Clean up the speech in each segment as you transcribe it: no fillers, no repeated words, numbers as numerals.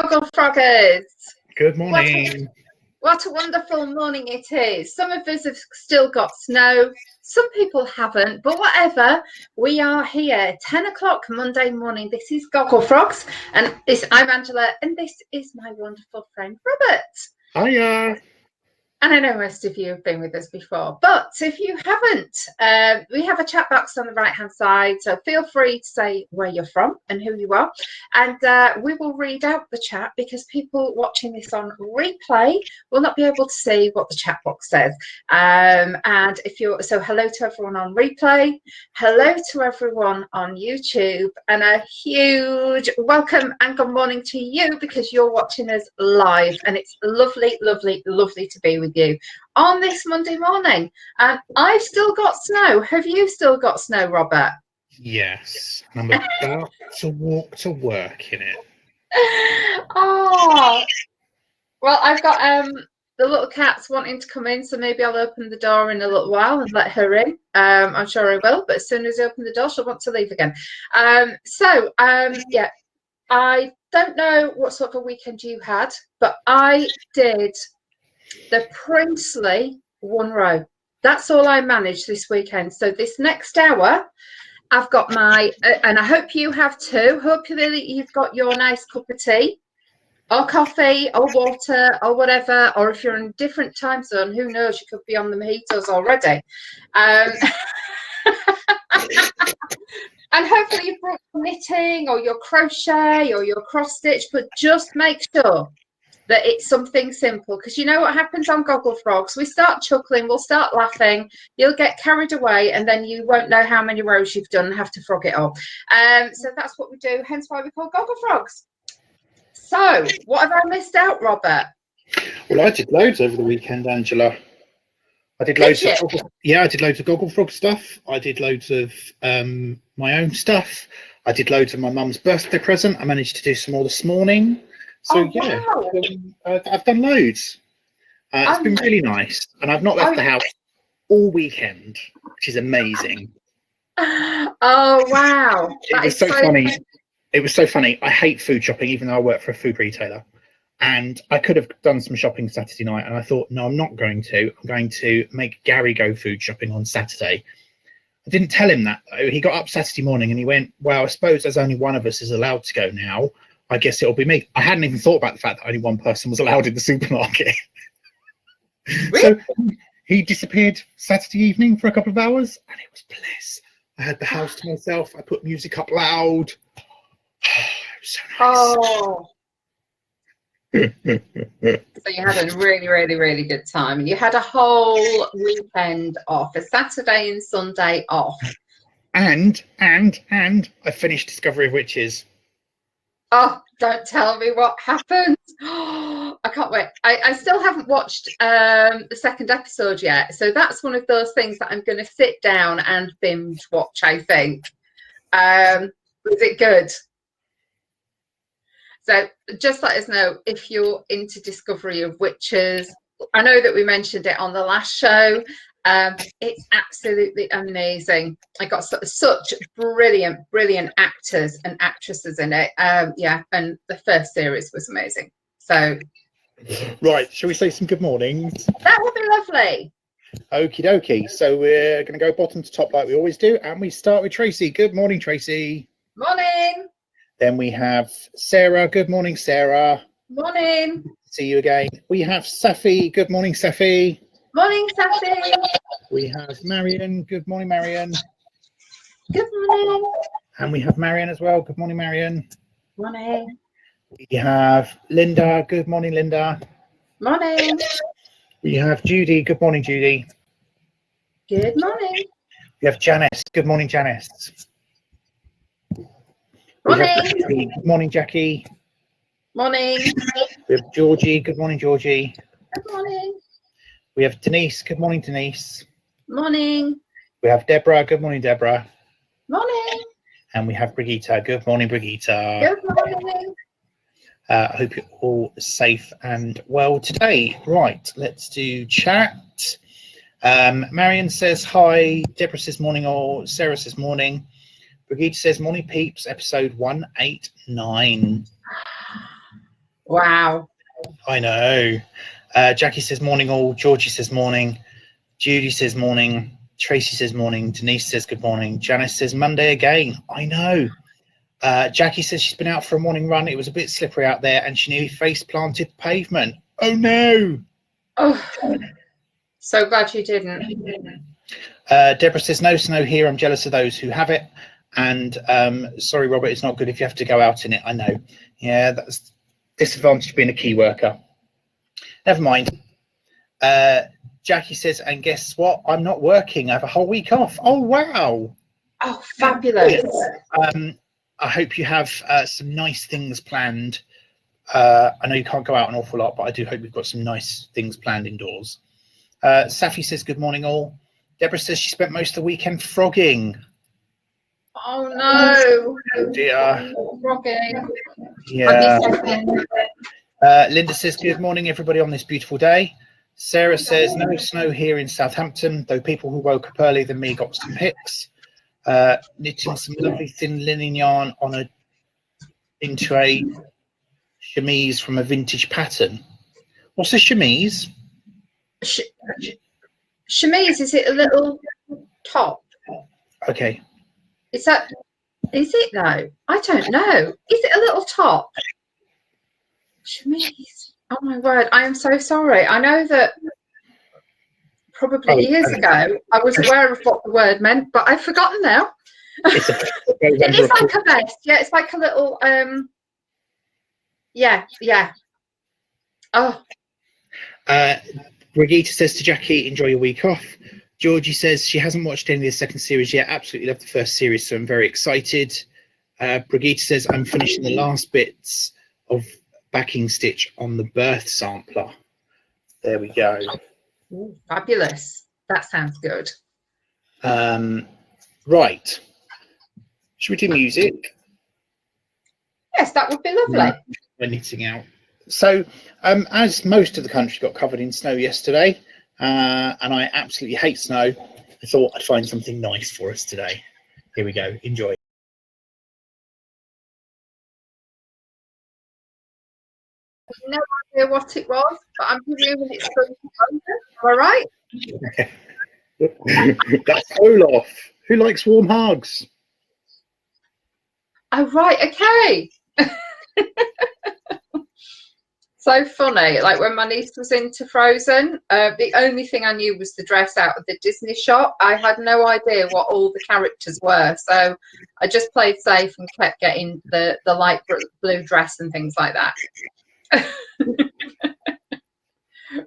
Gogglefroggers. Good morning. What a wonderful morning it is. Some of us have still got snow. Some people haven't, but whatever. We are here, 10 o'clock Monday morning. This is Gogglefrogs, and I'm Angela, and this is my wonderful friend, Robert. Hiya. And I know most of you have been with us before, but if you haven't, we have a chat box on the right-hand side, so feel free to say where you're from and who you are, and we will read out the chat because people watching this on replay will not be able to see what the chat box says. And if you're hello to everyone on replay, hello to everyone on YouTube, and a huge welcome and good morning to you because you're watching us live, and it's lovely, lovely, lovely to be with you on this Monday morning. And I've still got snow. Have you still got snow, Robert? Yes, I'm about to walk to work in it. Oh, well, I've got the little cat's wanting to come in, so maybe I'll open the door in a little while and let her in. I'm sure I will, but as soon as I open the door, she'll want to leave again. Yeah, I don't know what sort of a weekend you had, but I did the princely one row. That's all I managed this weekend. So this next hour, I've got my, and I hope you have too. Hopefully you've got your nice cup of tea or coffee or water or whatever. Or if you're in a different time zone, who knows, you could be on the mojitos already. And hopefully you've brought your knitting or your crochet or your cross stitch, but just make sure that it's something simple, because you know what happens on Gogglefrogs? We start chuckling, we'll start laughing, you'll get carried away, and then you won't know how many rows you've done and have to frog it all. So that's what we do, hence why we call Gogglefrogs. So, what have I missed out, Robert? Well, I did loads over the weekend, Angela. I did loads of Gogglefrog stuff. I did loads of my own stuff. I did loads of my mum's birthday present. I managed to do some more this morning. So wow. I've done loads. It's been really nice, and I've not left the house all weekend, which is amazing. Oh wow! It was so funny. It was so funny. I hate food shopping, even though I work for a food retailer. And I could have done some shopping Saturday night, and I thought, no, I'm not going to. I'm going to make Gary go food shopping on Saturday. I didn't tell him that, though. He got up Saturday morning and he went, well, I suppose as only one of us is allowed to go now, I guess it'll be me. I hadn't even thought about the fact that only one person was allowed in the supermarket. Really? So he disappeared Saturday evening for a couple of hours, and it was bliss. I had the house to myself. I put music up loud. It was so nice. Oh. So you had a really, really, really good time, and you had a whole weekend off, a Saturday and Sunday off. And I finished Discovery of Witches. Oh, don't tell me what happened. Oh, I can't wait. I still haven't watched the second episode yet, so that's one of those things that I'm going to sit down and binge watch, I think. Was it good? So just let us know if you're into Discovery of Witches. I know that we mentioned it on the last show. It's absolutely amazing. I got such brilliant actors and actresses in it. Yeah, and the first series was amazing. So, right, shall we say some good mornings? That would be lovely. Okie dokie. So we're going to go bottom to top like we always do, and we start with Tracy. Good morning, Tracy. Morning. Then we have Sarah. Good morning, Sarah. Morning. See you again. We have Safi. Good morning, Safi. Morning, Safi. We have Marion. Good morning, Marion. Good morning. And we have Marion as well. Good morning, Marion. Morning. We have Linda. Good morning, Linda. Morning. We have Judy. Good morning, Judy. Good morning. We have Janice. Good morning, Janice. Morning. Good morning, Jackie. Morning. We have Georgie. Good morning, Georgie. Good morning. We have Denise. Good morning, Denise. Morning. We have Deborah. Good morning, Deborah. Morning. And we have Brigitte. Good morning, Brigitte. Good morning. I hope you're all safe and well today. Right, let's do chat. Marion says hi. Deborah says morning all. Sarah says morning. Brigitte says morning peeps, episode 189. Wow. I know. Jackie says morning all. Georgie says morning. Judy says morning. Tracy says morning. Denise says good morning. Janice says Monday again. I know. Jackie says she's been out for a morning run. It was a bit slippery out there and she nearly face planted the pavement. Oh no. Oh, so glad you didn't. Deborah says no snow here. I'm jealous of those who have it. And sorry, Robert, it's not good if you have to go out in it. I know. Yeah, that's disadvantage of being a key worker. Never mind. Jackie says, and guess what? I'm not working. I have a whole week off. Oh, wow. Oh, fabulous. I hope you have some nice things planned. I know you can't go out an awful lot, but I do hope you've got some nice things planned indoors. Safi says, good morning, all. Deborah says she spent most of the weekend frogging. Oh, no. Oh, dear. Frogging. Yeah. Linda says, good morning, everybody, on this beautiful day. Sarah says, no snow here in Southampton, though people who woke up earlier than me got some pics. Knitting some lovely thin linen yarn into a chemise from a vintage pattern. What's a chemise? Chemise, is it a little top? Okay. Is it though? I don't know. Is it a little top? Chemise. Oh my word, I am so sorry. I know that probably years ago I was aware of what the word meant, but I've forgotten now. It is like a vest. Yeah, it's like a little yeah. Oh. Brigitte says to Jackie, enjoy your week off. Georgie says she hasn't watched any of the second series yet. Absolutely love the first series, so I'm very excited. Brigitte says I'm finishing the last bits of backing stitch on the birth sampler. There we go. Ooh, fabulous. That sounds good. Right. Should we do music? Yes, that would be lovely. We're knitting out. So, as most of the country got covered in snow yesterday, and I absolutely hate snow, I thought I'd find something nice for us today. Here we go. Enjoy. No idea what it was, but I'm presuming it's from all right. That's Olaf. Who likes warm hugs? Oh right, okay. So funny. Like when my niece was into Frozen, the only thing I knew was the dress out of the Disney shop. I had no idea what all the characters were, so I just played safe and kept getting the light blue dress and things like that.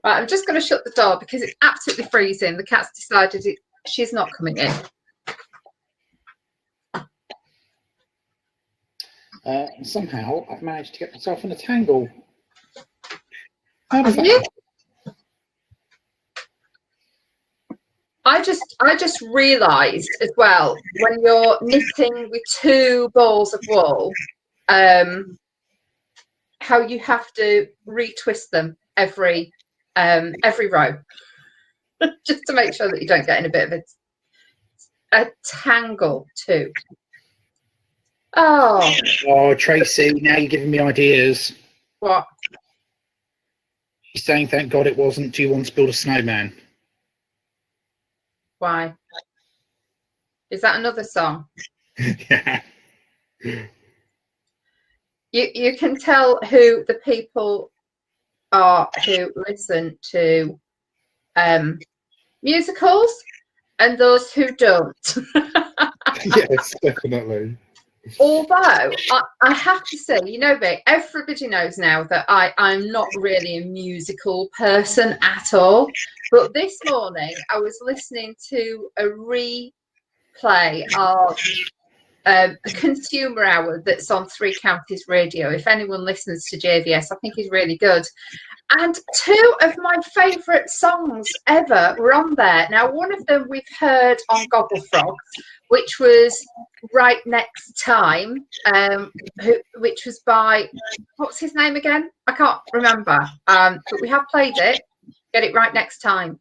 Right, I'm just going to shut the door because it's absolutely freezing. The cat's decided she's not coming in. Somehow I've managed to get myself in a tangle. How does that happen? I just realised as well, when you're knitting with 2 balls of wool, how you have to retwist them every row, just to make sure that you don't get in a bit of a tangle too. Oh, Tracy, now you're giving me ideas. What? She's saying, thank God it wasn't, do you want to build a snowman? Why? Is that another song? Yeah. You can tell who the people are who listen to musicals and those who don't. Yes, definitely. Although I have to say, you know, Vic, everybody knows now that I'm not really a musical person at all. But this morning I was listening to a replay of a Consumer Hour that's on 3 Counties Radio. If anyone listens to JVS, I think he's really good. And 2 of my favourite songs ever were on there. Now, one of them we've heard on Gogglefrogs, which was Right Next Time, which was by, what's his name again? I can't remember. But we have played it. Get it right next time.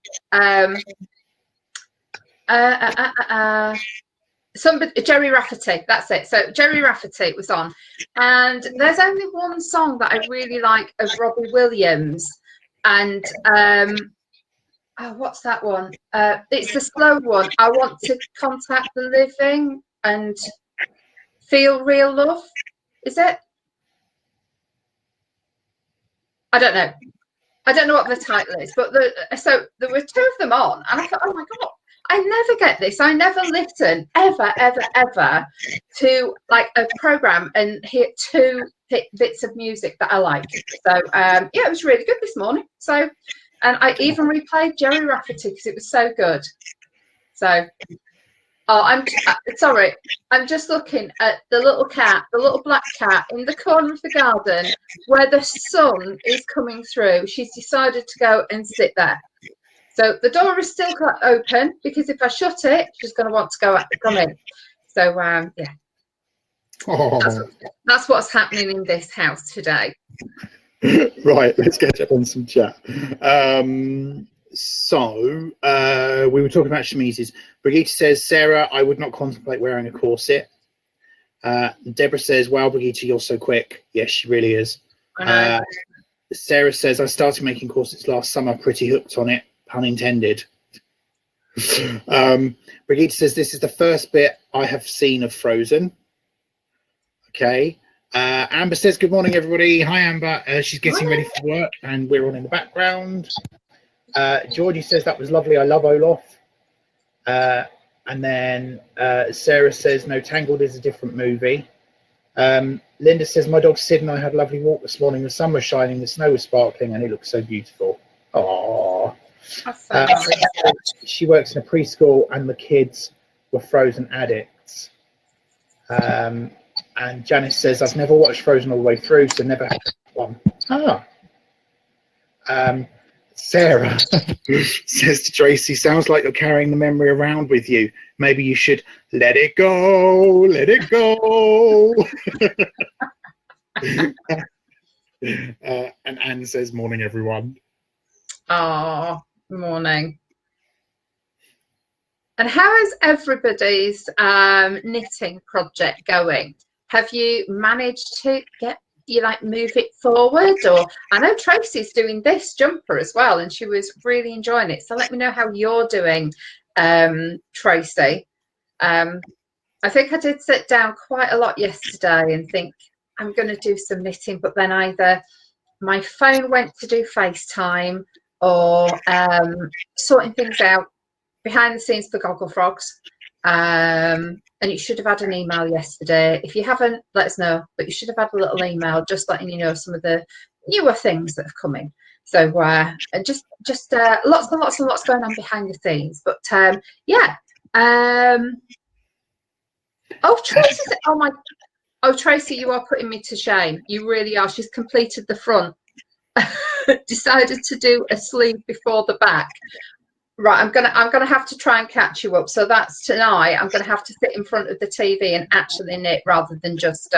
somebody, Jerry Rafferty, that's it. So Jerry Rafferty was on, and there's only one song that I really like of Robbie Williams, and what's that one? It's the slow one. I want to contact the living and feel real love. Is it? I don't know. I don't know what the title is, but so there were two of them on, and I thought, oh my God, I never get this. I never listen ever, ever, ever to like a program and hear two bits of music that I like. So yeah, it was really good this morning. So, and I even replayed Jerry Rafferty because it was so good. So, oh, I'm sorry. I'm just looking at the little cat, the little black cat in the corner of the garden where the sun is coming through. She's decided to go and sit there. So the door is still open because if I shut it, she's going to want to come in. So yeah, that's what's happening in this house today. Right, let's catch up on some chat. So we were talking about chemises. Brigitte says, Sarah, I would not contemplate wearing a corset. Deborah says, wow, Brigitte, you're so quick. Yes, she really is. Sarah says, I started making corsets last summer, pretty hooked on it, pun intended. Brigitte says, this is the first bit I have seen of Frozen. Okay. Amber says, good morning, everybody. Hi, Amber. She's getting ready for work, and we're on in the background. Georgie says, that was lovely. I love Olaf. And then Sarah says, no, Tangled is a different movie. Linda says, my dog Sid and I had a lovely walk this morning. The sun was shining, the snow was sparkling, and it looked so beautiful. Aww. She works in a preschool, and the kids were Frozen addicts. And Janice says, I've never watched Frozen all the way through, so never had one. Sarah says to Tracy, sounds like you're carrying the memory around with you. Maybe you should let it go, let it go. And Anne says, morning, everyone. Oh, morning. And how is everybody's knitting project going? Have you managed to move it forward? Or I know Tracy's doing this jumper as well, and she was really enjoying it. So let me know how you're doing, Tracy. I think I did sit down quite a lot yesterday and think I'm going to do some knitting, but then either my phone went to do FaceTime or sorting things out behind the scenes for Gogglefrogs. And you should have had an email yesterday. If you haven't, let us know. But you should have had a little email just letting you know some of the newer things that have come in. So just lots and lots and lots going on behind the scenes. But yeah. Tracy, you are putting me to shame. You really are. She's completed the front. Decided to do a sleeve before the back. Right, I'm gonna have to try and catch you up. So that's tonight. I'm gonna have to sit in front of the TV and actually knit rather than just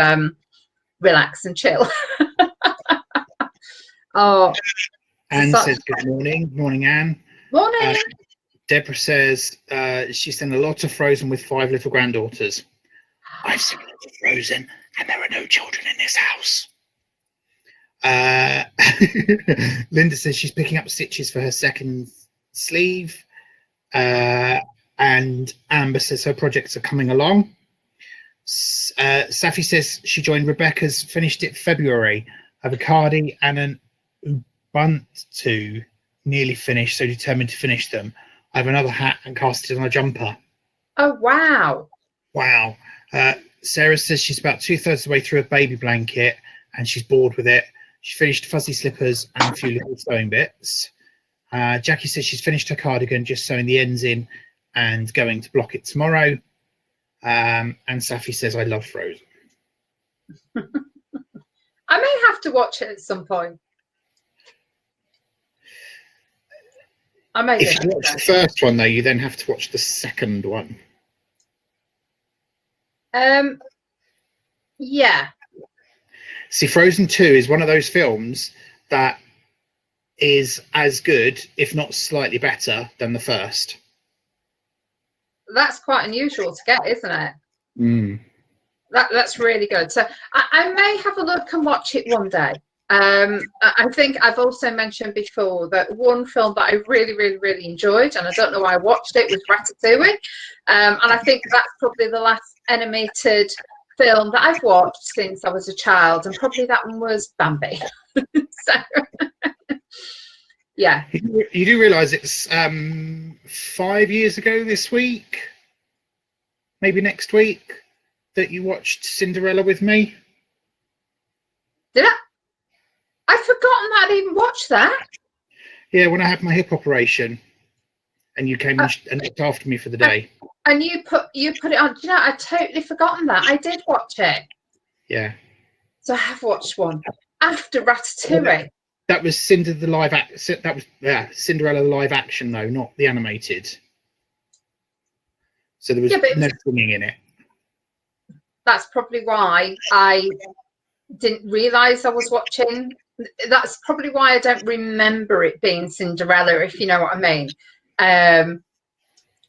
relax and chill. Oh, Anne says good morning. Morning, Anne. Morning. Deborah says she's seen a lot of Frozen with 5 little granddaughters. I've seen a lot of Frozen, and there are no children in this house. Linda says she's picking up stitches for her second sleeve, and Amber says her projects are coming along. Safi says she joined Rebecca's, finished it February. I have a cardi and an Ubuntu nearly finished, so determined to finish them. I have another hat and cast it on a jumper. Oh wow. Sarah says she's about 2/3 of the way through a baby blanket and she's bored with it. She finished fuzzy slippers and a few little sewing bits. Jackie says she's finished her cardigan, just sewing the ends in and going to block it tomorrow. And Safi says, I love Frozen. I may have to watch it at some point. If you watch the first one, though, you then have to watch the second one. Yeah. See, Frozen 2 is one of those films that is as good, if not slightly better, than the first. that's quite unusual to get, isn't it? Mm. That's really good. So I may have a look and watch it one day. I think I've also mentioned before that one film that I really, really, really enjoyed, and I don't know why I watched it, was Ratatouille. And I think that's probably the last animated film that I've watched since I was a child, and probably that one was Bambi. So, yeah. You do realise it's 5 years ago this week, maybe next week, that you watched Cinderella with me? Did I? I've forgotten that I didn't watch that. Yeah, when I had my hip operation, and you came and looked after me for the day. And you put it on. Do you know, I'd totally forgotten that. I did watch it. Yeah. So I have watched one after Ratatouille. That was Cinderella the live action though, not the animated. So there was no singing in it. That's probably why I didn't realise I was watching. That's probably why I don't remember it being Cinderella, if you know what I mean.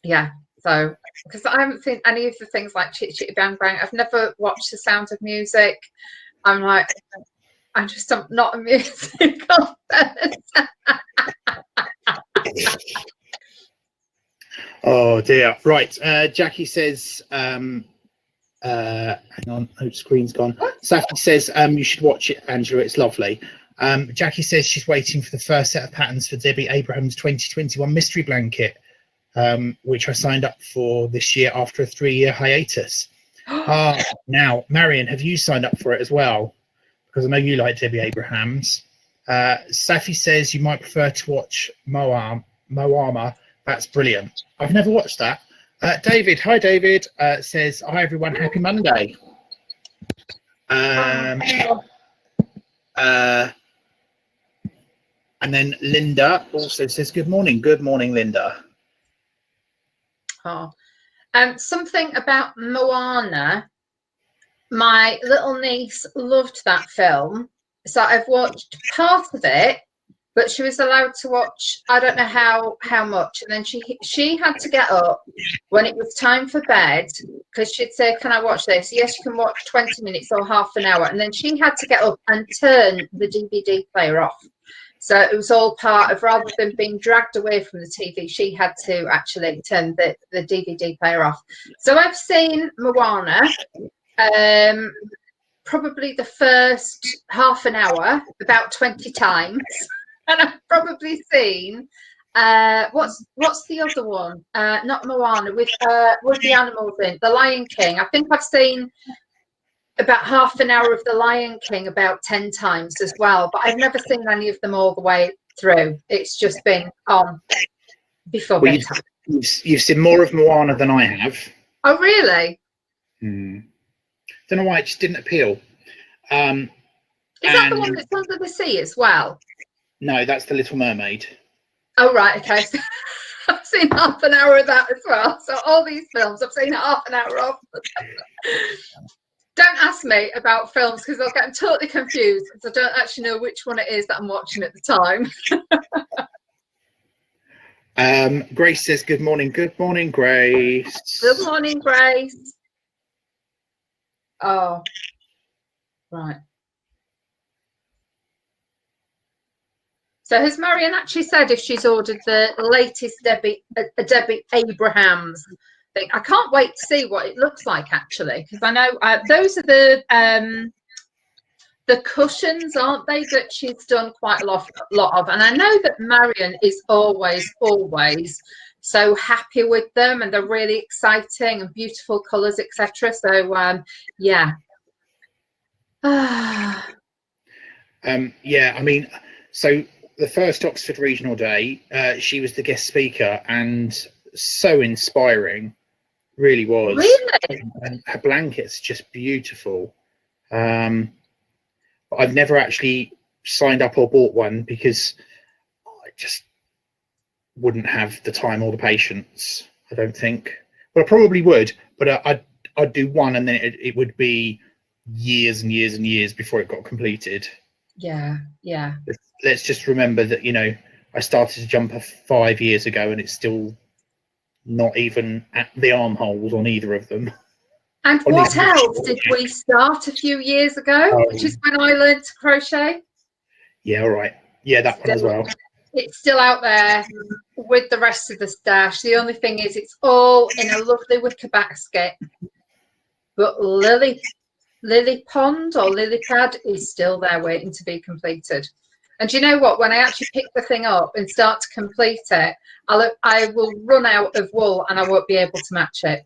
Yeah, so because I haven't seen any of the things like Chitty Chitty Bang Bang. I've never watched The Sound of Music. I'm just not a musical person. Oh dear. Right. Jackie says, hang on, screen's gone. Safi says, you should watch it, Angela. It's lovely. Jackie says she's waiting for the first set of patterns for Debbie Abraham's 2021 mystery blanket, which I signed up for this year after a 3-year hiatus. Now, Marion, have you signed up for it as well? Because I know you like Debbie Abrahams. Safi says you might prefer to watch Moama. That's brilliant. I've never watched that. David, hi David, says, hi everyone, happy Monday. And then Linda also says, good morning. Good morning, Linda. Oh, something about Moana. My little niece loved that film, so I've watched part of it, but she was allowed to watch, I don't know how much, and then she had to get up when it was time for bed, because she'd say, can I watch this? Yes, you can watch 20 minutes or half an hour, and then she had to get up and turn the DVD player off. So it was all part of, rather than being dragged away from the TV, she had to actually turn the DVD player off. So I've seen Moana, probably the first half an hour about 20 times, and I've probably seen what's the other one, not Moana, with the animals in The Lion King. I think I've seen about half an hour of The Lion King about 10 times as well, but I've never seen any of them all the way through. It's just been on before bedtime. You've seen more of Moana than I have. Oh really? Don't know why it just didn't appeal. Is that the one that's under the sea as well? No, that's The Little Mermaid. Oh right, okay. I've seen half an hour of that as well. So all these films I've seen half an hour of. Don't ask me about films because I'll get totally confused because I don't actually know which one it is that I'm watching at the time. Grace says good morning. Good morning, Grace. Good morning, Grace. Oh, right. So has Marion actually said if she's ordered the latest Debbie Abrahams thing? I can't wait to see what it looks like actually, because I know those are the cushions, aren't they, that she's done quite a lot of, and I know that Marion is always so happy with them, and they're really exciting and beautiful colours, etc. So yeah. Yeah, I mean, so the first Oxford Regional Day, she was the guest speaker and so inspiring, really was. Really? And her blanket's just beautiful. But I've never actually signed up or bought one because I just wouldn't have the time or the patience, I don't think. Well, I probably would, but I'd do one and then it would be years and years and years before it got completed. Yeah. Let's just remember that, you know, I started to jumper 5 years ago and it's still not even at the armholes on either of them. And On what either else did we start a few years ago, which is when I learned to crochet? Yeah, all right. Yeah, that one as well. It's still out there with the rest of the stash. The only thing is it's all in a lovely wicker basket. But Lily Pond or Lily Pad is still there waiting to be completed. And you know what? When I actually pick the thing up and start to complete it, I will run out of wool and I won't be able to match it.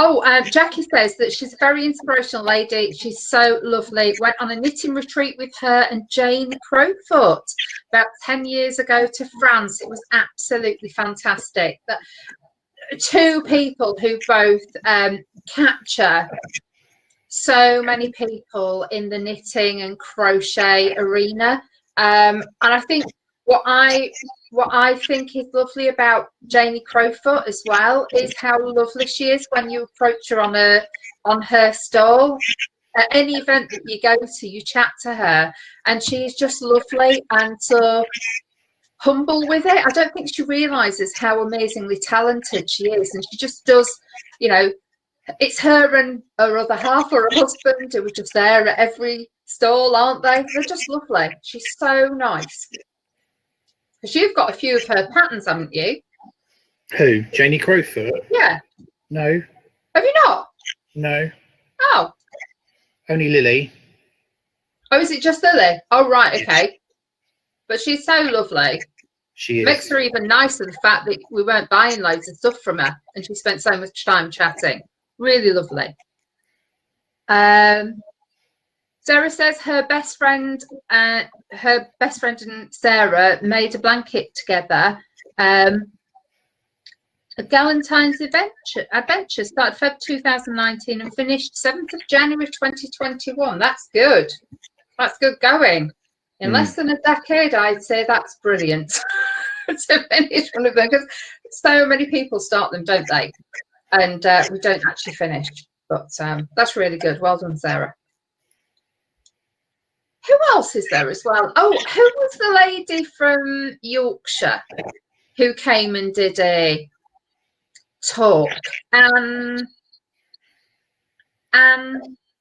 Oh, Jackie says that she's a very inspirational lady. She's so lovely. Went on a knitting retreat with her and Jane Crowfoot about 10 years ago to France. It was absolutely fantastic. Two people who both capture so many people in the knitting and crochet arena. And I think what I think is lovely about Janie Crowfoot as well is how lovely she is when you approach her on her stall. At any event that you go to, you chat to her, and she's just lovely and so humble with it. I don't think she realizes how amazingly talented she is, and she just does, you know, it's her and her other half or her husband who are just there at every stall, aren't they? They're just lovely. She's so nice. Because you've got a few of her patterns, haven't you? Who? Janie Crowfoot? Yeah. No. Have you not? No. Oh. Only Lily. Oh, is it just Lily? Oh, right, okay. But she's so lovely. She is. Makes her even nicer, the fact that we weren't buying loads of stuff from her and she spent so much time chatting. Really lovely. Sarah says her best friend and Sarah made a blanket together. A Galentine's adventure started Feb 2019 and finished 7th of January 2021. That's good. That's good going. In less than a decade, I'd say that's brilliant to finish one of them, because so many people start them, don't they? And we don't actually finish. But that's really good. Well done, Sarah. Who else is there as well? Oh, who was the lady from Yorkshire who came and did a talk? Anne,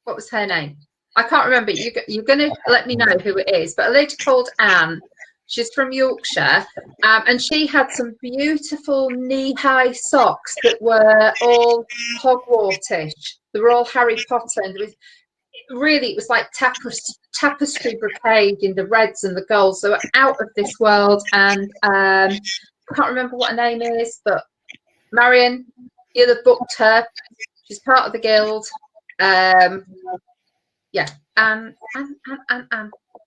what was her name? I can't remember. You're going to let me know who it is. But a lady called Anne. She's from Yorkshire, and she had some beautiful knee-high socks that were all Hogwartish. They were all Harry Potter, and it was like tapestry brocade in the reds and the golds. They were out of this world, and I can't remember what her name is, but Marion, you'll have booked her. She's part of the guild. Yeah, Anne.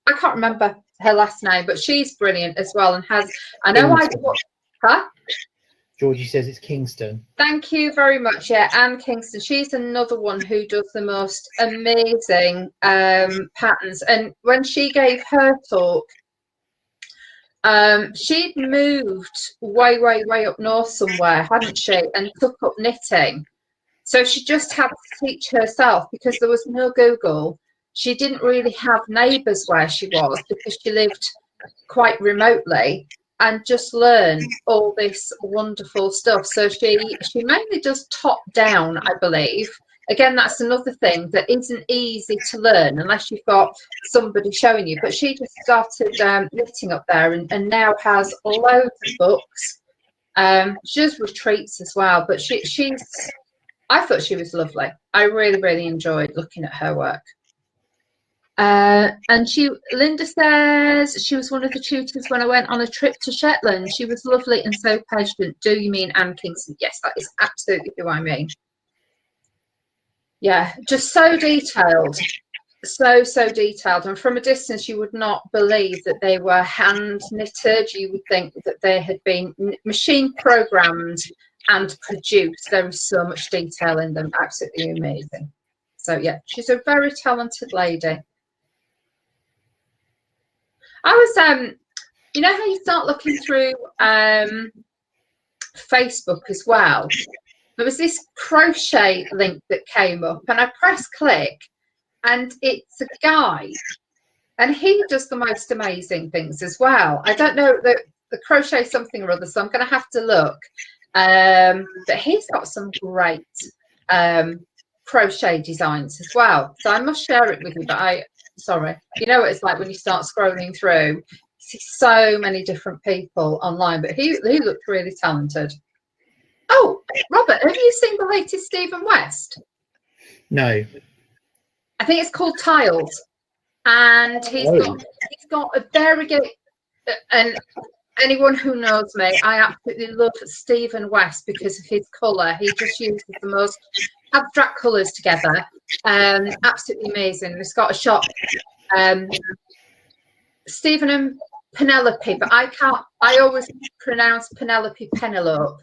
I can't remember her last name, but she's brilliant as well, and has. I know Huh? Georgie says it's Kingston. Thank you very much. Yeah, Anne Kingston. She's another one who does the most amazing patterns. And when she gave her talk, she'd moved way up north somewhere, hadn't she, and took up knitting. So she just had to teach herself because there was no Google. She didn't really have neighbours where she was because she lived quite remotely, and just learn all this wonderful stuff. So she mainly does top down, I believe. Again, that's another thing that isn't easy to learn unless you've got somebody showing you. But she just started knitting up there, and now has loads of books. She does retreats as well, but I thought she was lovely. I really enjoyed looking at her work. And Linda says she was one of the tutors when I went on a trip to Shetland. She was lovely and so patient. Do you mean Anne Kingston? Yes, that is absolutely who I mean. Yeah, just so detailed. So detailed. And from a distance, you would not believe that they were hand knitted. You would think that they had been machine programmed and produced. There is so much detail in them. Absolutely amazing. So yeah, she's a very talented lady. I was you know how you start looking through Facebook as well? There was this crochet link that came up, and I pressed click, and it's a guy, and he does the most amazing things as well. I don't know that the crochet something or other, so I'm going to have to look. But he's got some great crochet designs as well, so I must share it with you. But sorry, you know what it's like when you start scrolling through, see so many different people online, but he looked really talented. Oh, Robert, have you seen the latest Stephen West? No. I think it's called Tiles, and he's got a variegated, and anyone who knows me, I absolutely love Stephen West because of his colour. He just uses the most abstract colours together. Absolutely amazing. He's got a shop, Stephen and Penelope, but I always pronounce Penelope Penelope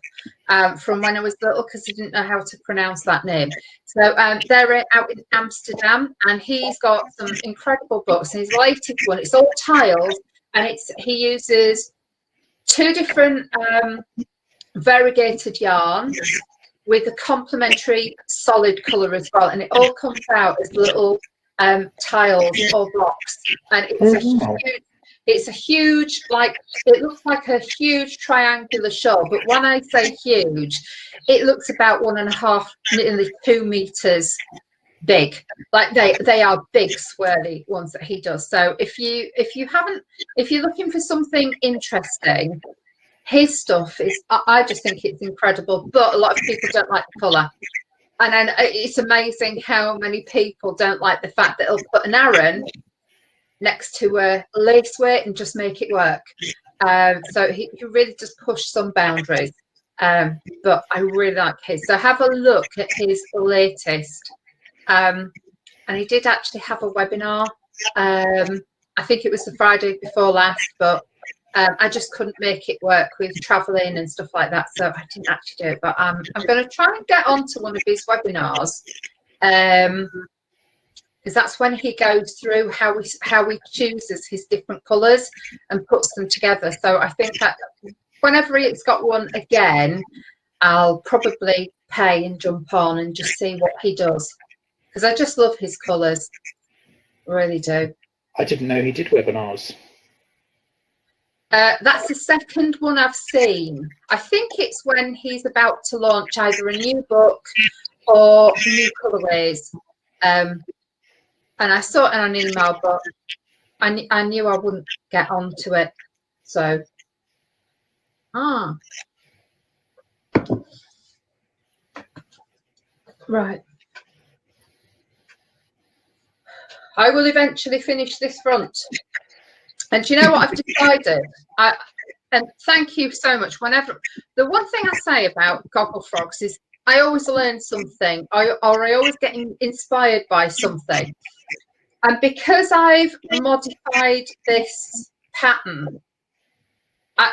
from when I was little because I didn't know how to pronounce that name. So they're out in Amsterdam, and he's got some incredible books. And his latest one, it's all tiles, and he uses 2 different variegated yarns with a complementary solid colour as well, and it all comes out as little tiles or blocks, and it's a huge, like, it looks like a huge triangular shawl, but when I say huge, it looks about 1.5, nearly 2 meters big. Like they are big swirly ones that he does. So if you're looking for something interesting, his stuff is, I just think it's incredible, but a lot of people don't like the colour. And then it's amazing how many people don't like the fact that he'll put an Aran next to a lace weight and just make it work. So he really just pushed some boundaries. But I really like his. So have a look at his latest. And he did actually have a webinar. I think it was the Friday before last, but I just couldn't make it work with traveling and stuff like that, so I didn't actually do it. But I'm going to try and get onto one of his webinars, because that's when he goes through how he chooses his different colours and puts them together. So I think that whenever he's got one again, I'll probably pay and jump on and just see what he does, because I just love his colours, I really do. I didn't know he did webinars. That's the second one I've seen. I think it's when he's about to launch either a new book or new colourways. And I saw it on an email, but I knew I wouldn't get onto it. So, right. I will eventually finish this front. And do you know what I've decided? And thank you so much. The one thing I say about Gogglefrogs is I always learn something, or I always get inspired by something. And because I've modified this pattern,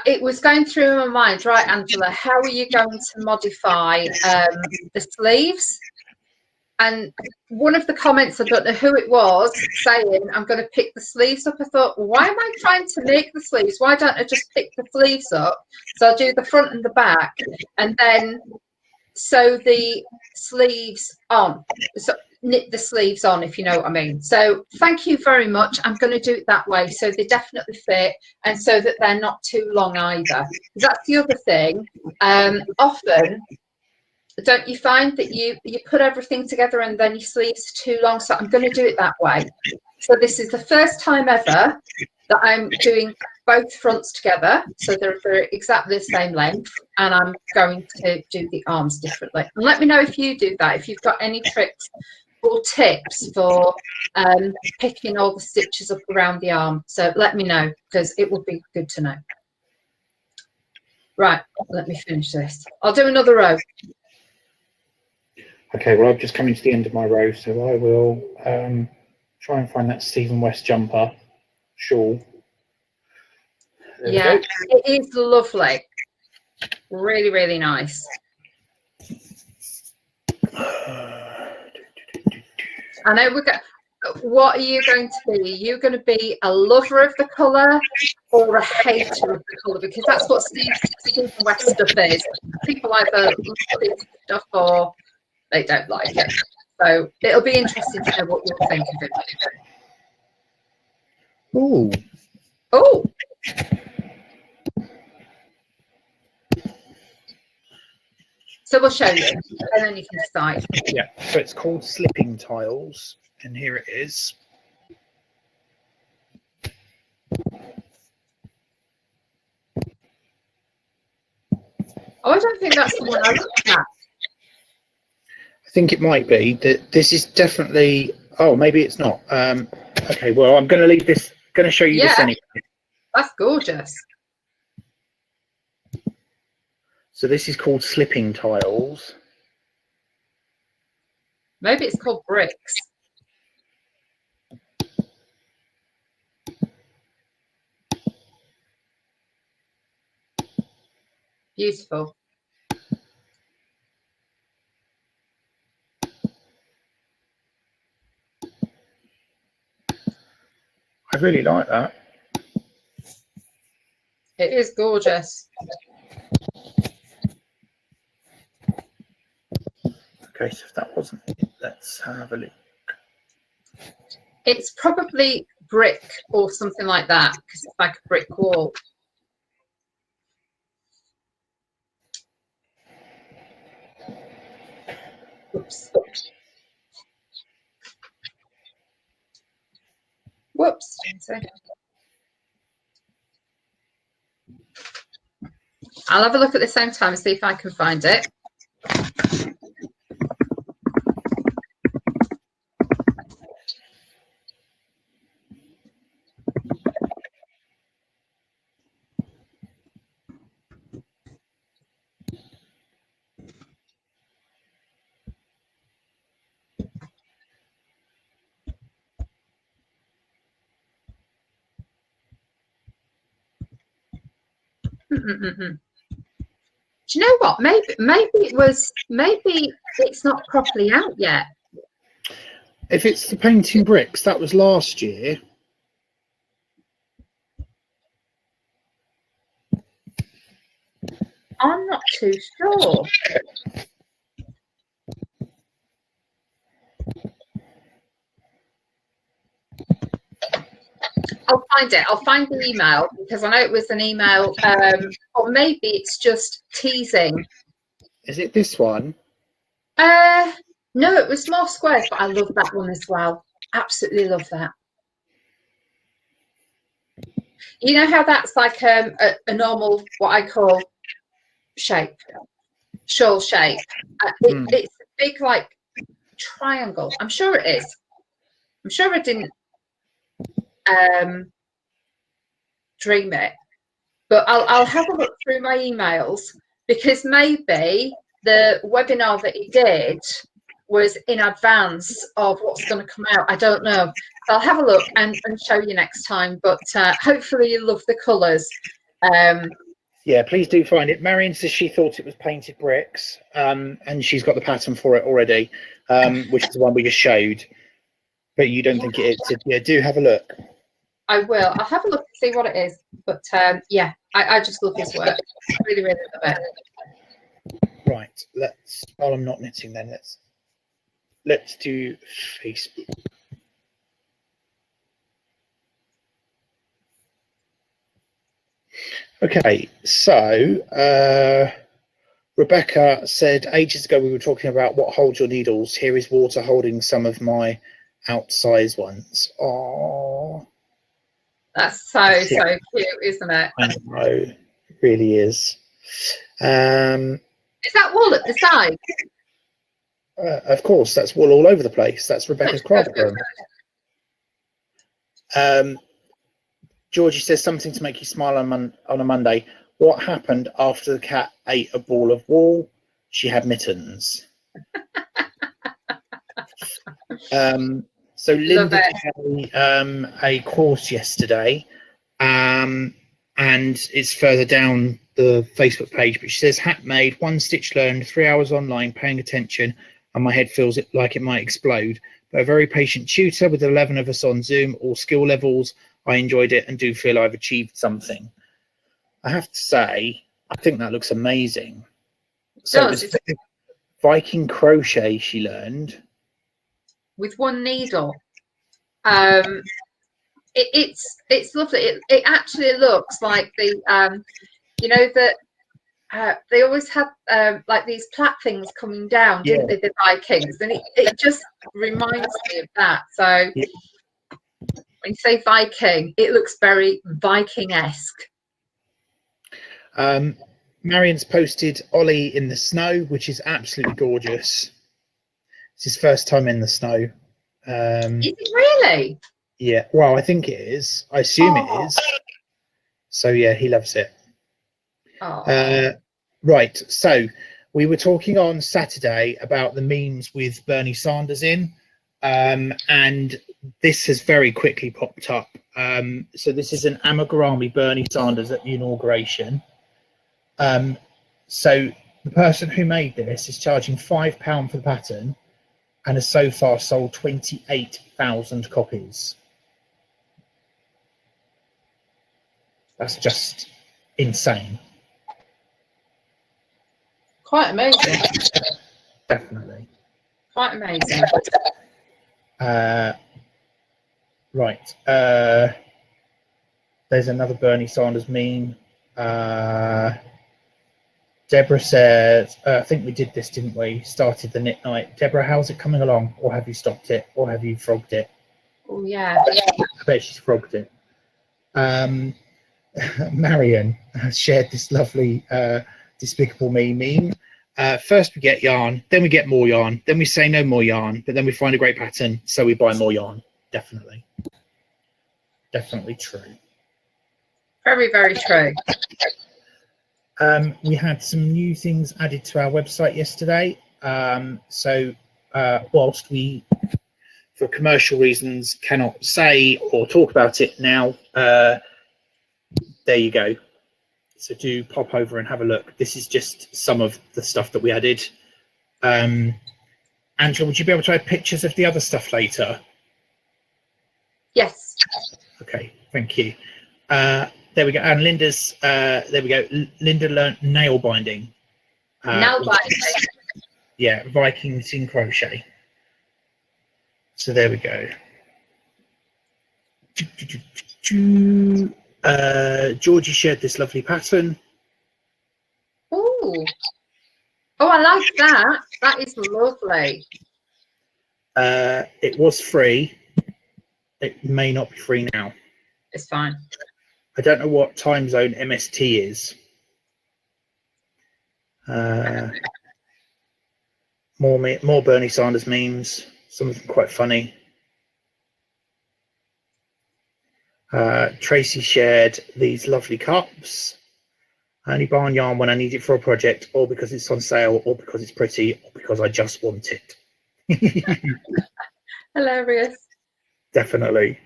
it was going through my mind, right, Angela, how are you going to modify the sleeves? And one of the comments, I don't know who it was, saying, I'm going to pick the sleeves up. I thought, well, why am I trying to make the sleeves? Why don't I just pick the sleeves up? So I'll do the front and the back, and then sew the sleeves on. So knit the sleeves on, if you know what I mean. So thank you very much. I'm going to do it that way, so they definitely fit, and so that they're not too long either. That's the other thing. Often, don't you find that you put everything together and then your sleeves are too long? So I'm going to do it that way. So this is the first time ever that I'm doing both fronts together, so they're exactly the same length, and I'm going to do the arms differently. And let me know if you do that, if you've got any tricks or tips for picking all the stitches up around the arm. So let me know, because it would be good to know. Right, let me finish this. I'll do another row. Okay, well, I've just come into the end of my row, so I will try and find that Stephen West jumper shawl. Yeah, it is lovely. Really, really nice. I know we're going. What are you going to be? Are you going to be a lover of the colour or a hater of the colour? Because that's what Stephen West stuff is. People either love this stuff or they don't like it. So it'll be interesting to know what you'll think of it. Oh. Oh. So we'll show you, and then you can decide. Yeah, so it's called slipping tiles, and here it is. Oh, I don't think that's the one I looked at. I think it might be that this is definitely. Oh, maybe it's not. Okay, well, I'm going to leave this. Going to show you this anyway. That's gorgeous. So this is called slipping tiles. Maybe it's called bricks. Beautiful. I really like that. It is gorgeous. Okay, so if that wasn't it, let's have a look. It's probably brick or something like that, because it's like a brick wall. Oops. Whoops. I'll have a look at the same time and see if I can find it. Do you know what? Maybe it's not properly out yet. If it's the painting bricks, that was last year. I'm not too sure. I'll find it. I'll find the email, because I know it was an email, or maybe it's just teasing. Is it this one? No, it was more squares, but I love that one as well. Absolutely love that. You know how that's like a normal, what I call shape, shawl shape. It's a big like triangle. I'm sure it is. I'm sure I didn't dream it, but I'll have a look through my emails, because maybe the webinar that he did was in advance of what's going to come out. I don't know. So I'll have a look and show you next time, but hopefully you love the colours. Yeah, please do find it. Marion says she thought it was painted bricks, and she's got the pattern for it already, which is the one we just showed, but you don't think it is. So, yeah, do have a look. I will. I'll have a look and see what it is. But yeah, I just love his work. Really, really love it. Right, while I'm not knitting then, let's do Facebook. Okay, so Rebecca said ages ago we were talking about what holds your needles. Here is water holding some of my outsized ones. Oh, that's so cute, isn't it? I know, it really is. Is that wool at the side? Of course, that's wool all over the place. That's Rebecca's craft room. Georgie says something to make you smile on a Monday. What happened after the cat ate a ball of wool? She had mittens. So Linda did a course yesterday, and it's further down the Facebook page, but she says hat made, 1 stitch learned, 3 hours online paying attention, and my head feels like it might explode. But a very patient tutor with 11 of us on Zoom, all skill levels. I enjoyed it and do feel I've achieved something. I have to say, I think that looks amazing. So it's Viking crochet she learned. With 1 needle. It's lovely. It actually looks like the you know that they always had like these plat things coming down, didn't they, the Vikings? And it just reminds me of that. So Yeah. when you say Viking, it looks very Viking-esque. Marion's posted Ollie in the snow, which is absolutely gorgeous. It's his first time in the snow. Is it really? Yeah, well, I think it is. I assume it is. So yeah, he loves it. Right, so we were talking on Saturday about the memes with Bernie Sanders in, and this has very quickly popped up. So this is an Amagurami Bernie Sanders at the inauguration. So the person who made this is charging £5 for the pattern and has so far sold 28,000 copies. That's just insane. Quite amazing. Definitely. Quite amazing. Right. There's another Bernie Sanders meme. Deborah says, I think we did this, didn't we? Started the knit night. Deborah, how's it coming along? Or have you stopped it? Or have you frogged it? Oh, yeah. I bet she's frogged it. Marion has shared this lovely Despicable Me meme. First we get yarn, then we get more yarn, then we say no more yarn, but then we find a great pattern, so we buy more yarn. Definitely. Definitely true. Very, very true. We had some new things added to our website yesterday. So whilst we, for commercial reasons, cannot say or talk about it now, there you go. So do pop over and have a look. This is just some of the stuff that we added. Angela, would you be able to add pictures of the other stuff later? Yes. Okay, thank you. There we go. And Linda's, there we go. Linda learned nail binding. Nail binding. Yeah, Vikings in crochet. So there we go. Georgie shared this lovely pattern. Oh, I like that. That is lovely. It was free. It may not be free now. It's fine. I don't know what time zone MST is. More Bernie Sanders memes. Some of them quite funny. Tracy shared these lovely cups. I only buy on yarn when I need it for a project, or because it's on sale, or because it's pretty, or because I just want it. Hilarious. Definitely.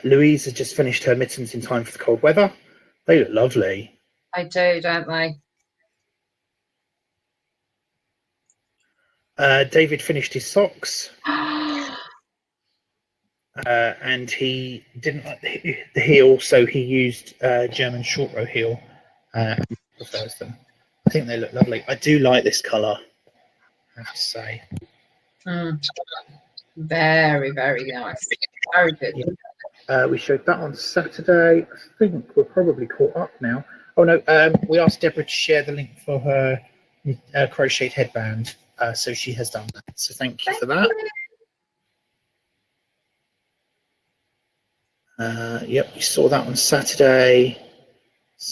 Louise has just finished her mittens in time for the cold weather. They look lovely. I do, don't they? David finished his socks. And he didn't like the heel, so he used German short row heel. Prefers them. I think they look lovely. I do like this colour, I have to say. Very, very nice. Very good. Yeah. We showed that on Saturday. I think we're probably caught up now. Oh no, we asked Deborah to share the link for her crocheted headband, so she has done that. So thank you for that. Yep, we saw that on Saturday.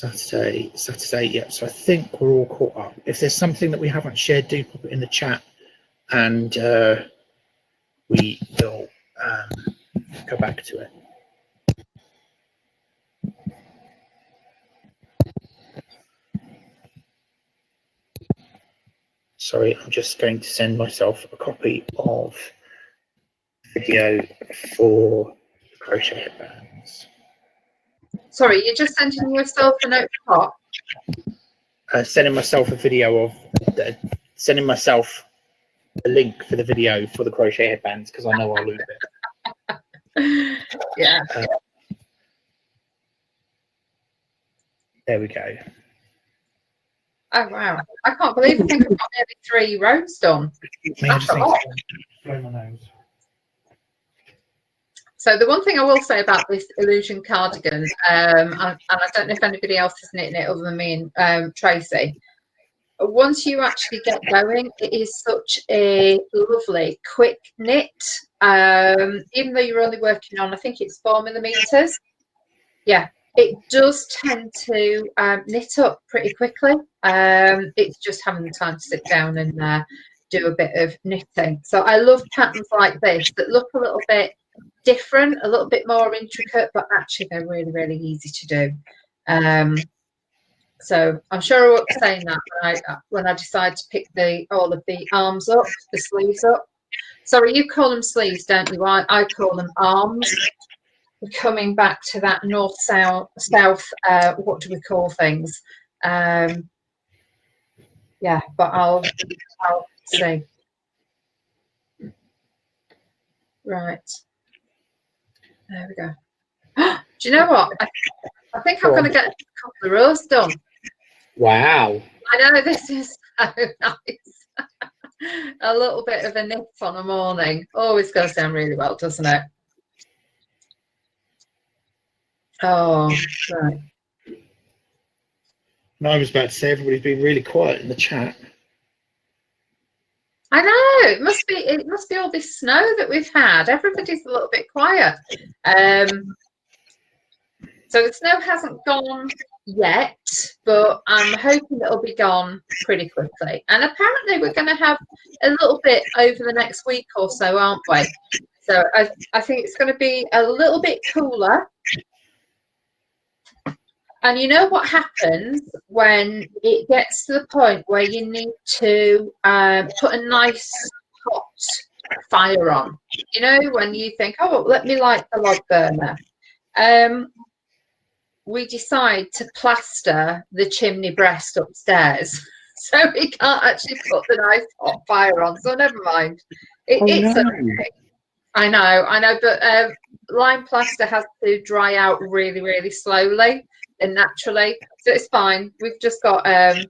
Yep. So I think we're all caught up. If there's something that we haven't shared, do pop it in the chat, and we will go back to it. Sorry, I'm just going to send myself a copy of video for crochet headbands. Sorry, you're just sending yourself a note for what? Sending myself a video of sending myself a link for the video for the crochet headbands, because I know I'll lose it. Yeah. There we go. Oh wow! I can't believe I think I've got nearly 3 rows done. I just need to blow my nose. So the one thing I will say about this illusion cardigan, and I don't know if anybody else is knitting it other than me and Tracy, once you actually get going, it is such a lovely quick knit. Even though you're only working on, I think it's 4mm. Yeah, it does tend to knit up pretty quickly. It's just having the time to sit down and do a bit of knitting. So I love patterns like this that look a little bit different, a little bit more intricate, but actually they're really, really easy to do. So I'm sure I won't be saying that when I decide to pick all of the arms up, the sleeves up. Sorry, you call them sleeves, don't you? I call them arms. We're coming back to that north south. What do we call things? Yeah, but I'll see. Right, there we go. Do you know what? I think I'm going to get a couple of rows done. Wow. I know, this is so nice. A little bit of a knit on a morning always goes down really well, doesn't it? Oh, right. No, I was about to say everybody's been really quiet in the chat. I know, it must be all this snow that we've had. Everybody's a little bit quiet. So the snow hasn't gone yet, but I'm hoping it'll be gone pretty quickly. And apparently we're going to have a little bit over the next week or so, aren't we? So I think it's going to be a little bit cooler. And you know what happens when it gets to the point where you need to put a nice hot fire on? You know, when you think, oh, let me light the log burner. We decide to plaster the chimney breast upstairs, so we can't actually put the nice hot fire on. So never mind. It's okay. I know, but lime plaster has to dry out really, really slowly and naturally, so it's fine. We've just got an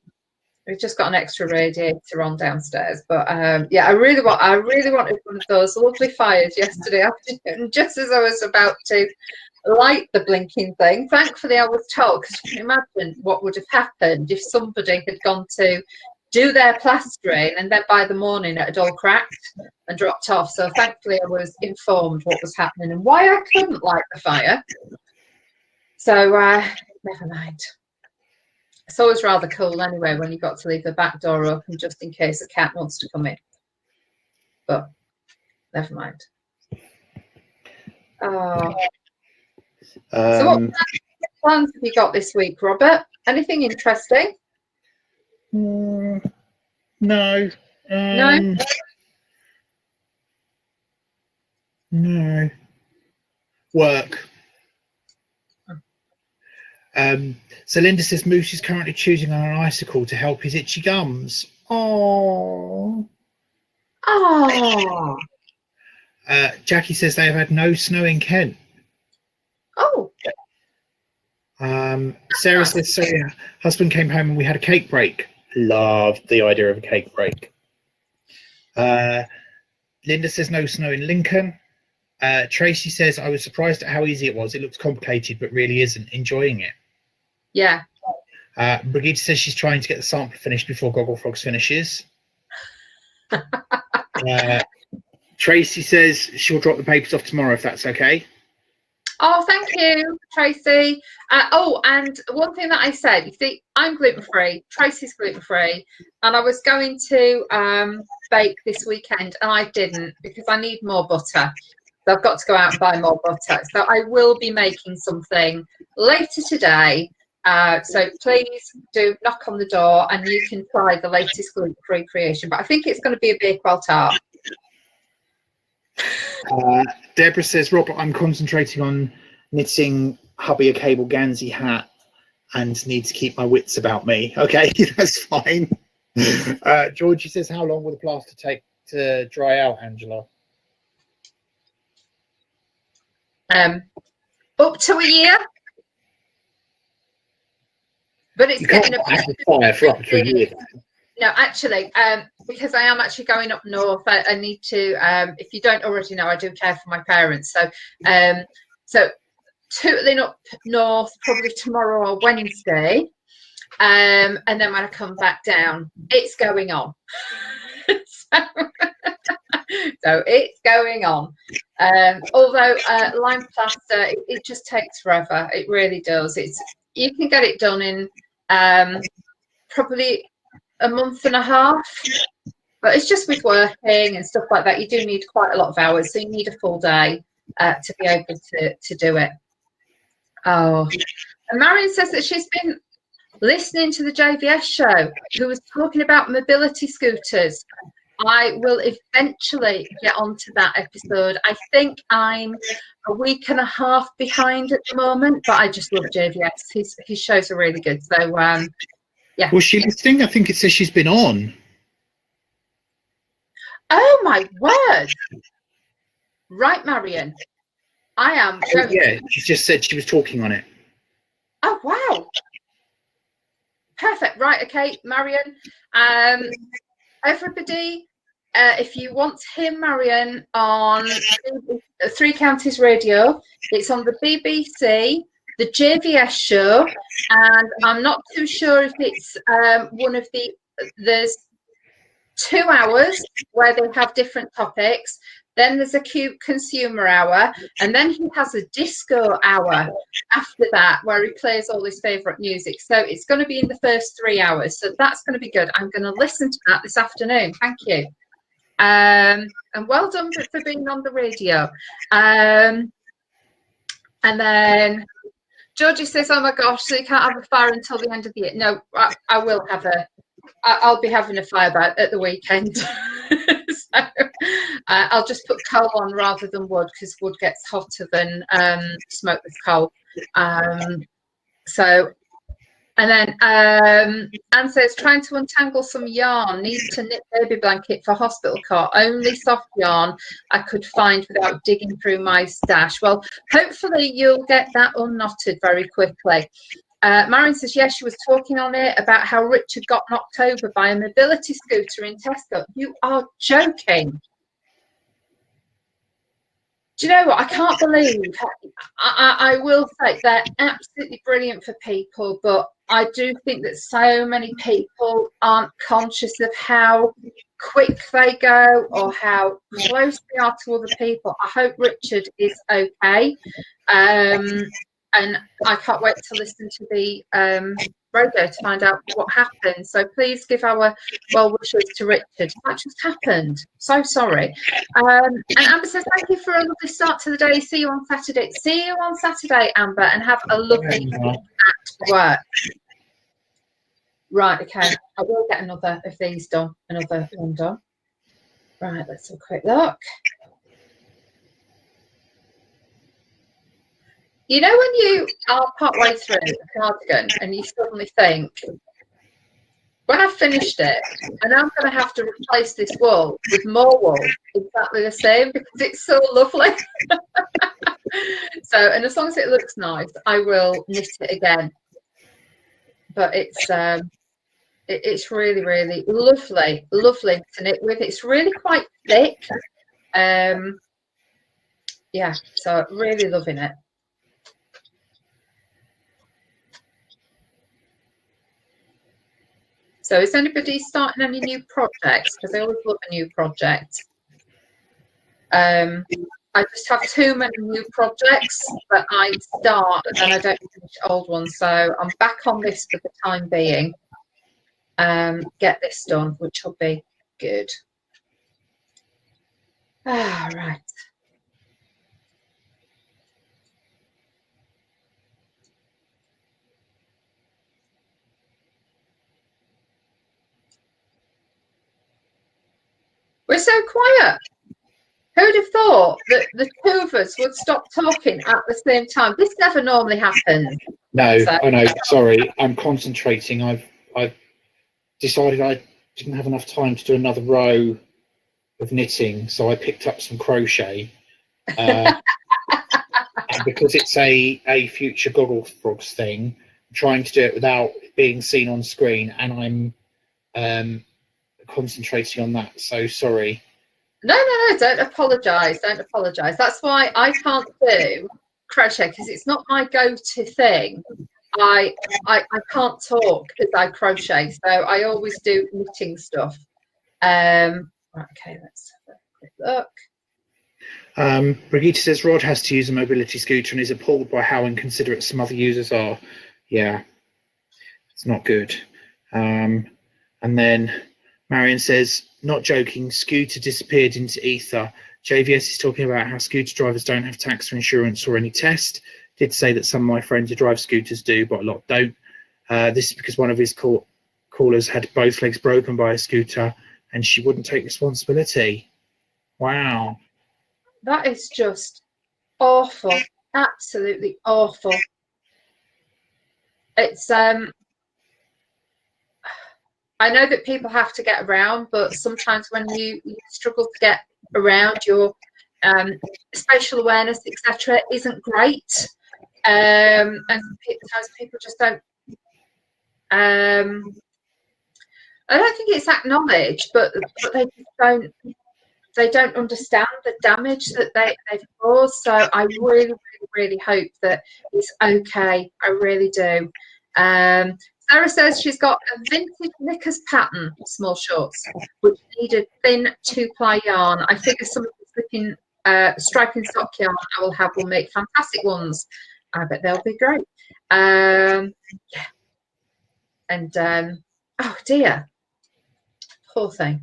extra radiator on downstairs, but yeah, I really wanted one of those lovely fires yesterday afternoon, just as I was about to light the blinking thing. Thankfully, I was told, because you can imagine what would have happened if somebody had gone to do their plastering and then by the morning it had all cracked and dropped off. So thankfully, I was informed what was happening and why I couldn't light the fire. So never mind. It's always rather cool anyway when you've got to leave the back door open just in case a cat wants to come in. But never mind. Oh. So what plans have you got this week, Robert? Anything interesting? No. No? No. Work. So Linda says Moose is currently choosing on an icicle to help his itchy gums. Oh. Oh. Jackie says they have had no snow in Kent. Oh. Sarah says, sorry, husband came home and we had a cake break. Loved the idea of a cake break. Linda says no snow in Lincoln. Tracy says, I was surprised at how easy it was. It looks complicated, but really isn't. Enjoying it. Yeah. Brigitte says she's trying to get the sample finished before Gogglefrogs finishes. Tracy says she'll drop the papers off tomorrow if that's okay. Oh, thank you, Tracy. Oh, and one thing that I said, you see, I'm gluten-free, Tracy's gluten-free, and I was going to bake this weekend, and I didn't because I need more butter. So I've got to go out and buy more butter. So I will be making something later today. So please do knock on the door and you can try the latest gluten-free creation. But I think it's going to be a Bakewell tart. Deborah says, Robert, I'm concentrating on knitting hubby a cable Gansey hat and need to keep my wits about me. Okay, that's fine. Georgie says, how long will the plaster take to dry out, Angela? Up to a year. But it's getting a bit fire for up to a year. No, actually, because I am actually going up north, I need to. If you don't already know, I do care for my parents, so tootling up north probably tomorrow or Wednesday, and then when I come back down, it's going on. So it's going on. Although lime plaster, it just takes forever. It really does. You can get it done in probably a month and a half, but it's just with working and stuff like that. You do need quite a lot of hours, so you need a full day to be able to do it. Oh, and Marion says that she's been listening to the JVS show, who was talking about mobility scooters. I will eventually get onto that episode. I think I'm a week and a half behind at the moment, but I just love JVS. His shows are really good. So, yeah. Was she listening? I think it says she's been on. Oh, my word. Right, Marion. I am. Yeah, she just said she was talking on it. Oh, wow. Perfect. Right, okay, Marion. Everybody, if you want to hear Marion on Three Counties Radio, it's on the BBC, the JVS show, and I'm not too sure if it's one of there's 2 hours where they have different topics. Then there's a cute consumer hour, and then he has a disco hour after that where he plays all his favourite music. So it's going to be in the first 3 hours. So that's going to be good. I'm going to listen to that this afternoon. Thank you. And well done for being on the radio. And then Georgie says, "Oh my gosh, so you can't have a fire until the end of the year." No, I will have I'll be having a fire at the weekend. So I'll just put coal on rather than wood, because wood gets hotter than smoke with coal. And then Anne says, trying to untangle some yarn, need to knit baby blanket for hospital cot. Only soft yarn I could find without digging through my stash. Well, hopefully you'll get that unknotted very quickly. Marion says, yes, she was talking on it about how Richard got knocked over by a mobility scooter in Tesco. You are joking. Do you know what? I can't believe. I will say they're absolutely brilliant for people, but I do think that so many people aren't conscious of how quick they go or how close they are to other people. I hope Richard is okay. And I can't wait to listen to the radio to find out what happened. So please give our well wishes to Richard. That just happened. So sorry. And Amber says, thank you for a lovely start to the day. See you on Saturday. See you on Saturday, Amber, and have a lovely week at work. Right, okay. I will get another of these done, another one done. Right, let's have a quick look. You know when you are partway through a cardigan and you suddenly think, when I've finished it, and I'm going to have to replace this wool with more wool exactly the same because it's so lovely. So, and as long as it looks nice, I will knit it again. But it's really, really lovely to knit with. It's really quite thick. Yeah, so really loving it. So is anybody starting any new projects? Because I always love a new project. I just have too many new projects that I start and then I don't finish old ones. So I'm back on this for the time being. Get this done, which will be good. Right. We're so quiet. Who'd have thought that the two of us would stop talking at the same time? This never normally happens. No, so. I know. Sorry, I'm concentrating. I've decided I didn't have enough time to do another row of knitting, so I picked up some crochet. And because it's a future Gogglefrogs thing, I'm trying to do it without being seen on screen, and I'm concentrating on that. So sorry. No, don't apologise. Don't apologise. That's why I can't do crochet, because it's not my go-to thing. I can't talk as I crochet, so I always do knitting stuff. Right, okay, let's have a quick look. Brigitte says Rod has to use a mobility scooter and is appalled by how inconsiderate some other users are. Yeah, it's not good. And then Marion says, not joking, scooter disappeared into ether. JVS is talking about how scooter drivers don't have tax or insurance or any test. Did say that some of my friends who drive scooters do, but a lot don't. This is because one of his callers had both legs broken by a scooter and she wouldn't take responsibility. Wow. That is just awful. Absolutely awful. It's I know that people have to get around, but sometimes when you struggle to get around, your spatial awareness, etc., isn't great. And sometimes people just don't. I don't think it's acknowledged, but they don't. They don't understand the damage that they've caused. So I really, really hope that it's okay. I really do. Sarah says she's got a vintage knickers pattern, small shorts, which need a thin 2-ply yarn. I figure some of the striping sock yarn I will have will make fantastic ones. I bet they'll be great. Yeah. And oh dear, poor thing.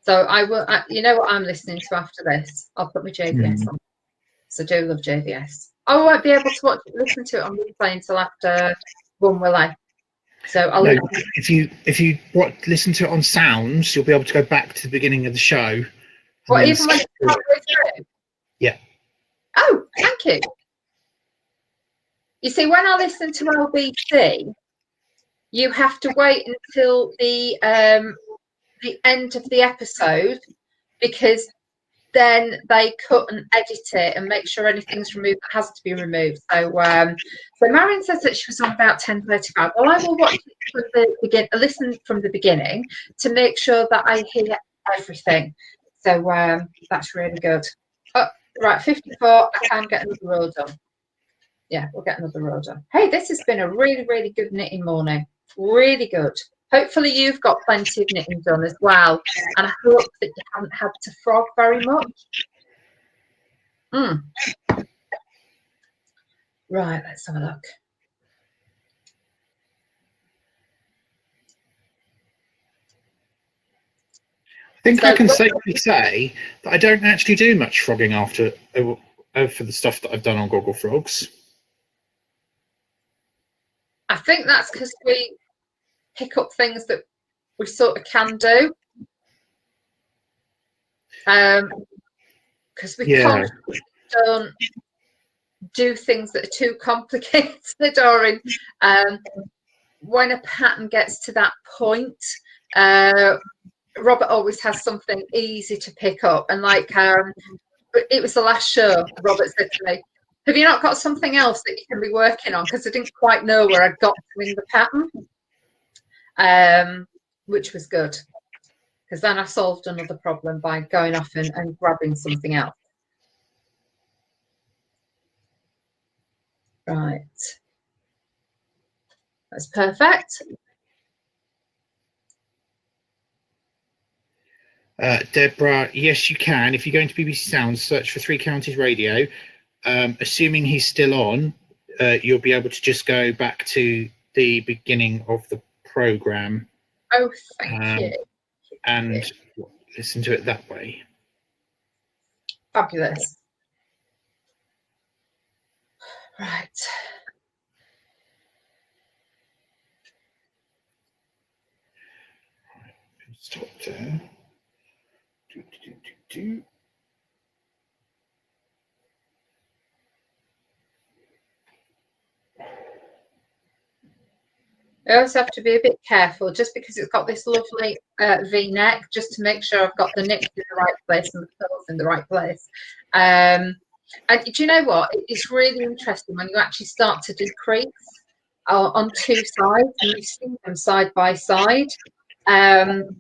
So I will, you know what I'm listening to after this? I'll put my JVS on. So I do love JVS. I won't be able to listen to it on replay until after 1, will I? So I'll if you listen to it on sounds, you'll be able to go back to the beginning of the show. Well, even when it's halfway through? Yeah. Oh, thank you. You see, when I listen to LBC, you have to wait until the end of the episode, because then they cut and edit it and make sure anything's removed that has to be removed. So so Marion says that she was on about 10:35. Well, I will watch it from the listen from the beginning to make sure that I hear everything. So that's really good. Oh, right, 54. I can get another row done. Yeah, we'll get another row done. Hey, this has been a really, really good knitting morning. Really good. Hopefully you've got plenty of knitting done as well, and I hope that you haven't had to frog very much. Right, let's have a look. I think I can safely say that I don't actually do much frogging after for the stuff that I've done on Gogglefrogs. I think that's because we pick up things that we sort of can do. Because we don't do things that are too complicated, or when a pattern gets to that point, Robert always has something easy to pick up. And like it was the last show, Robert said to me, have you not got something else that you can be working on? Because I didn't quite know where I got to in the pattern, which was good. Because then I solved another problem by going off and grabbing something else. Right. That's perfect. Deborah, yes, you can. If you go into BBC Sounds, search for Three Counties Radio. Assuming he's still on, you'll be able to just go back to the beginning of the programme. Oh, thank you. And listen to it that way. Fabulous. Right. Stop there. I also have to be a bit careful, just because it's got this lovely V-neck, just to make sure I've got the knit in the right place and the pearls in the right place. And do you know what? It's really interesting when you actually start to decrease on two sides, and you see them side by side. And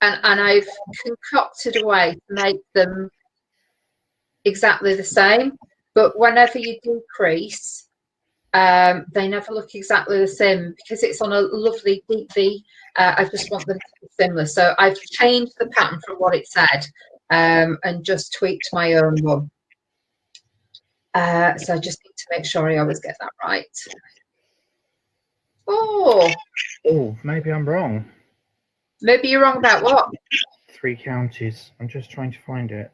I've concocted a way to make them exactly the same. But whenever you decrease, they never look exactly the same because it's on a lovely deep V. I just want them to be similar. So I've changed the pattern from what it said and just tweaked my own one. So I just need to make sure I always get that right. Oh, maybe I'm wrong. Maybe you're wrong about what? 3 counties. I'm just trying to find it.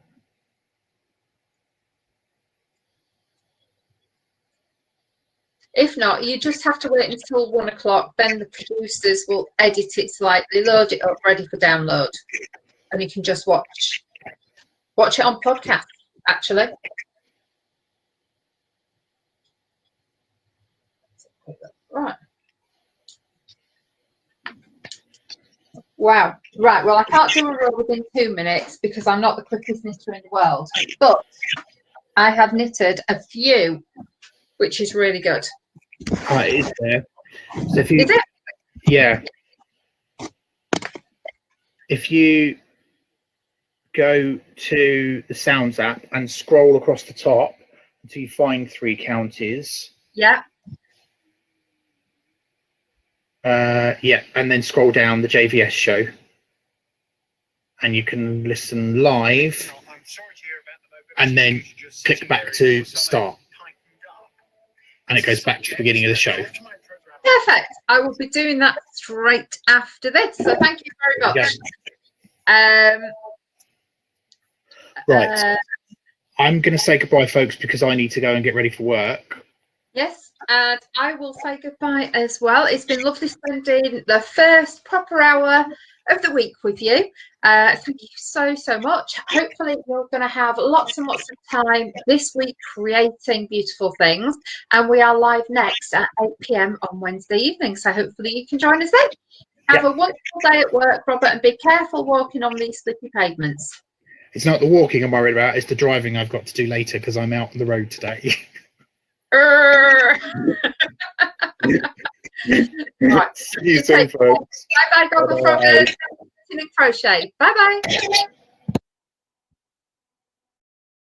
If not, you just have to wait until 1 o'clock. Then the producers will edit it slightly, load it up, ready for download, and you can just watch it on podcast. Actually, right. Wow. Right. Well, I can't do a row within 2 minutes because I'm not the quickest knitter in the world, but I have knitted a few, which is really good. It is there. So if you, is it? Yeah. If you go to the Sounds app and scroll across the top until you find 3 counties. Yeah. Yeah, and then scroll down the JVS show, and you can listen live, and then click back to start, and it goes back to the beginning of the show. Perfect. I will be doing that straight after this. So thank you very much. Right. I'm going to say goodbye, folks, because I need to go and get ready for work. Yes, and I will say goodbye as well. It's been lovely spending the first proper hour of the week with you. Thank you so much. Hopefully you're going to have lots and lots of time this week creating beautiful things, and we are live next at 8 p.m. on Wednesday evening, so hopefully you can join us then. Have a wonderful day at work, Robert, and be careful walking on these slippery pavements. It's not the walking I'm worried about, it's the driving I've got to do later because I'm out on the road today. Right. See you soon, folks. Bye bye, Gogglefrogs. Crochet. Bye bye.